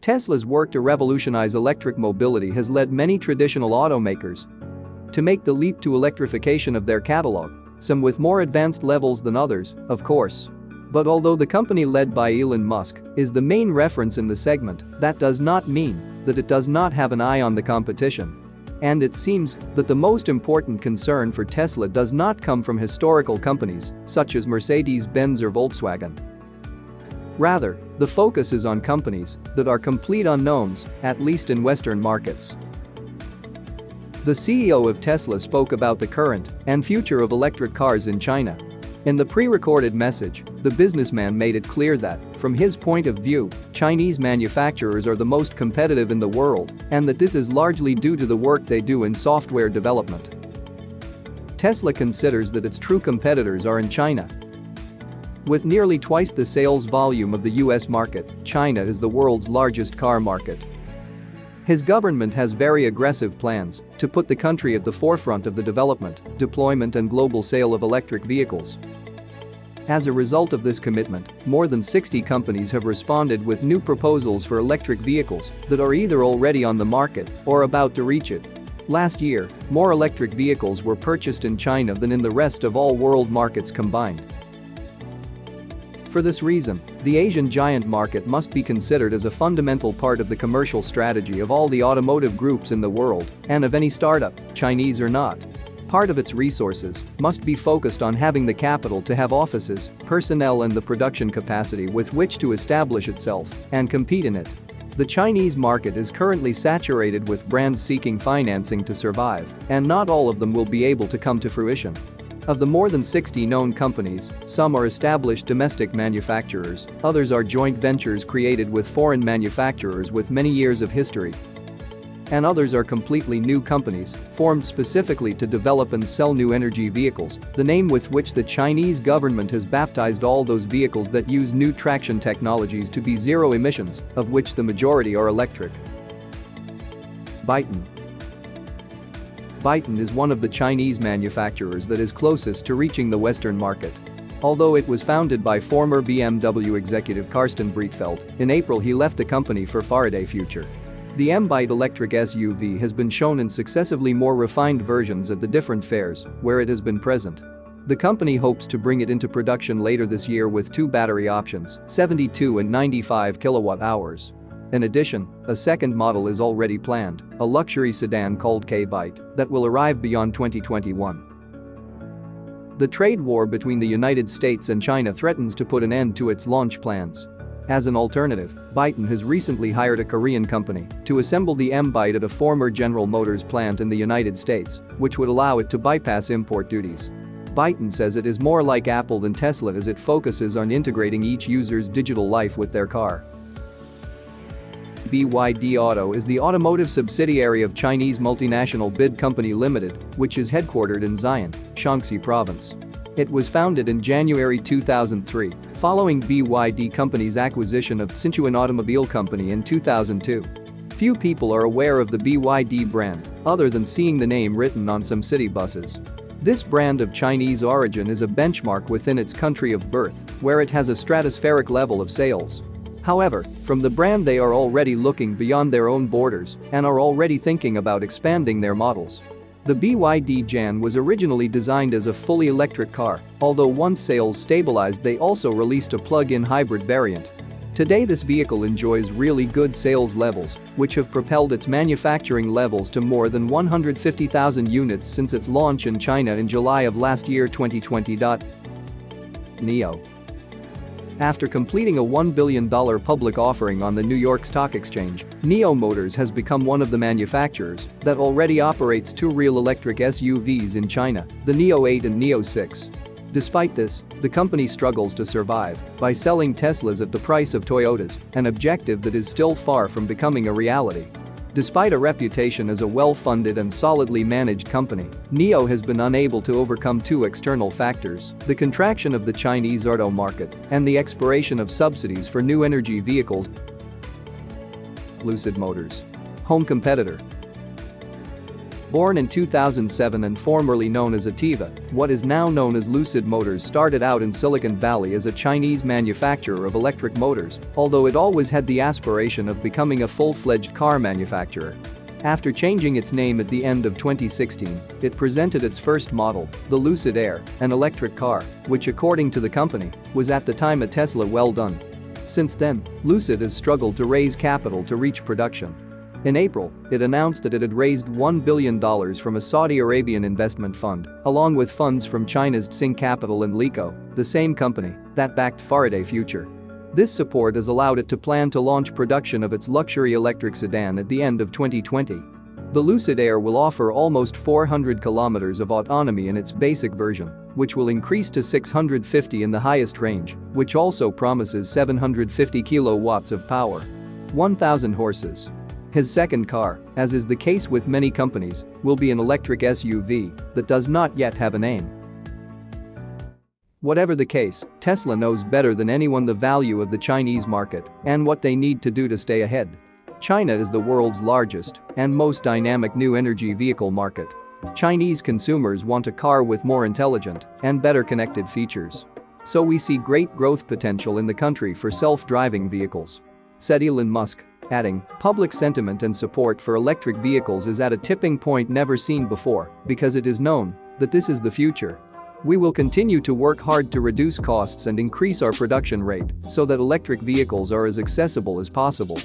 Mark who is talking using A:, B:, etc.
A: Tesla's work to revolutionize electric mobility has led many traditional automakers to make the leap to electrification of their catalog, some with more advanced levels than others, of course. But although the company led by Elon Musk is the main reference in the segment, that does not mean that it does not have an eye on the competition. And it seems that the most important concern for Tesla does not come from historical companies such as Mercedes-Benz or Volkswagen. Rather, the focus is on companies that are complete unknowns, at least in Western markets. The CEO of Tesla spoke about the current and future of electric cars in China. In the pre-recorded message, the businessman made it clear that, from his point of view, Chinese manufacturers are the most competitive in the world and that this is largely due to the work they do in software development. Tesla considers that its true competitors are in China. With nearly twice the sales volume of the US market, China is the world's largest car market. His government has very aggressive plans to put the country at the forefront of the development, deployment and global sale of electric vehicles. As a result of this commitment, more than 60 companies have responded with new proposals for electric vehicles that are either already on the market or about to reach it. Last year, more electric vehicles were purchased in China than in the rest of all world markets combined. For this reason, the Asian giant market must be considered as a fundamental part of the commercial strategy of all the automotive groups in the world and of any startup, Chinese or not. Part of its resources must be focused on having the capital to have offices, personnel and the production capacity with which to establish itself and compete in it. The Chinese market is currently saturated with brands seeking financing to survive, and not all of them will be able to come to fruition. Of the more than 60 known companies, some are established domestic manufacturers, others are joint ventures created with foreign manufacturers with many years of history. And others are completely new companies, formed specifically to develop and sell new energy vehicles, the name with which the Chinese government has baptized all those vehicles that use new traction technologies to be zero emissions, of which the majority are electric. Byton. Byton is one of the Chinese manufacturers that is closest to reaching the Western market. Although it was founded by former BMW executive Carsten Breitfeld, in April he left the company for Faraday Future. The M-Byte electric SUV has been shown in successively more refined versions at the different fairs where it has been present. The company hopes to bring it into production later this year with two battery options, 72 and 95 kilowatt-hours. In addition, a second model is already planned, a luxury sedan called K-Byte, that will arrive beyond 2021. The trade war between the United States and China threatens to put an end to its launch plans. As an alternative, Byton has recently hired a Korean company to assemble the M-Byte at a former General Motors plant in the United States, which would allow it to bypass import duties. Byton says it is more like Apple than Tesla as it focuses on integrating each user's digital life with their car. BYD Auto is the automotive subsidiary of Chinese multinational BYD Company Limited, which is headquartered in Xi'an, Shaanxi Province. It was founded in January 2003, following BYD Company's acquisition of Sichuan Automobile Company in 2002. Few people are aware of the BYD brand, other than seeing the name written on some city buses. This brand of Chinese origin is a benchmark within its country of birth, where it has a stratospheric level of sales. However, from the brand they are already looking beyond their own borders and are already thinking about expanding their models. The BYD Jan was originally designed as a fully electric car, although once sales stabilized they also released a plug-in hybrid variant. Today this vehicle enjoys really good sales levels, which have propelled its manufacturing levels to more than 150,000 units since its launch in China in July of last year 2020. NIO. After completing a $1 billion public offering on the New York Stock Exchange, NIO Motors has become one of the manufacturers that already operates two real electric SUVs in China, the NIO 8 and NIO 6. Despite this, the company struggles to survive by selling Teslas at the price of Toyotas, an objective that is still far from becoming a reality. Despite a reputation as a well-funded and solidly managed company, NIO has been unable to overcome two external factors: the contraction of the Chinese auto market and the expiration of subsidies for new energy vehicles. Lucid Motors. Home competitor. Born in 2007 and formerly known as Ativa, what is now known as Lucid Motors started out in Silicon Valley as a Chinese manufacturer of electric motors, although it always had the aspiration of becoming a full-fledged car manufacturer. After changing its name at the end of 2016, it presented its first model, the Lucid Air, an electric car, which according to the company, was at the time a Tesla well done. Since then, Lucid has struggled to raise capital to reach production. In April, it announced that it had raised $1 billion from a Saudi Arabian investment fund, along with funds from China's Tsing Capital and Lico, the same company that backed Faraday Future. This support has allowed it to plan to launch production of its luxury electric sedan at the end of 2020. The Lucid Air will offer almost 400 kilometers of autonomy in its basic version, which will increase to 650 in the highest range, which also promises 750 kilowatts of power. 1,000 horses. His second car, as is the case with many companies, will be an electric SUV that does not yet have a name. Whatever the case, Tesla knows better than anyone the value of the Chinese market and what they need to do to stay ahead. China is the world's largest and most dynamic new energy vehicle market. Chinese consumers want a car with more intelligent and better connected features. So we see great growth potential in the country for self-driving vehicles, said Elon Musk, adding, public sentiment and support for electric vehicles is at a tipping point never seen before because it is known that this is the future. We will continue to work hard to reduce costs and increase our production rate so that electric vehicles are as accessible as possible.